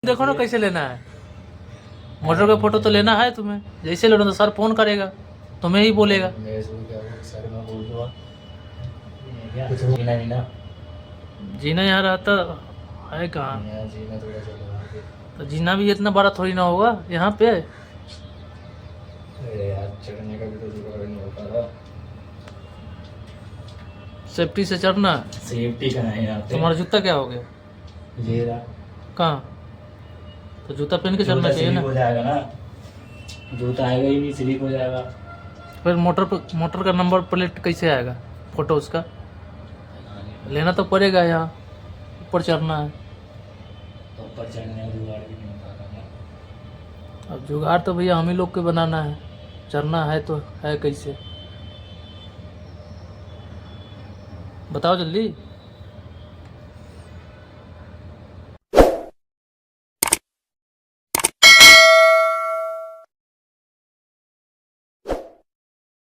देखो ना कैसे लेना है, मोटर का फोटो तो लेना है तुम्हें, जैसे लेना तो सर फोन करेगा, तुम्हें ही बोलेगा। मेरे से क्या होगा, सर मैं बोल दूंगा कुछ जीना नहीं ना। जीना यहाँ रहता है कहाँ, यहाँ जीना थोड़ा चलेगा। तो जीना भी इतना बड़ा थोड़ी ना होगा यहाँ पे। अरे यार चढ़ने का भी तो जुगाड़ नहीं हो पा रहा। सेफ्टी से चढ़ना। सेफ्टी का है यहाँ पे। तुम्हारा जूता क्या हो गया? ये रहा। कहाँ? तो जूता पहन के चलना जूता चाहिए स्लिप ना। हो जाएगा ना, जूता आएगा ही नहीं, स्लिप हो जाएगा। फिर मोटर का नंबर प्लेट कैसे आएगा, फोटो उसका लेना तो पड़ेगा, यहाँ ऊपर चढ़ना है। तो ऊपर चढ़ने का जुगाड़ भी नहीं हो पा रहा ना। अब जुगाड़ तो भैया हम ही लोग के बनाना है, चढ़ना है तो है कैसे, बताओ जल्दी।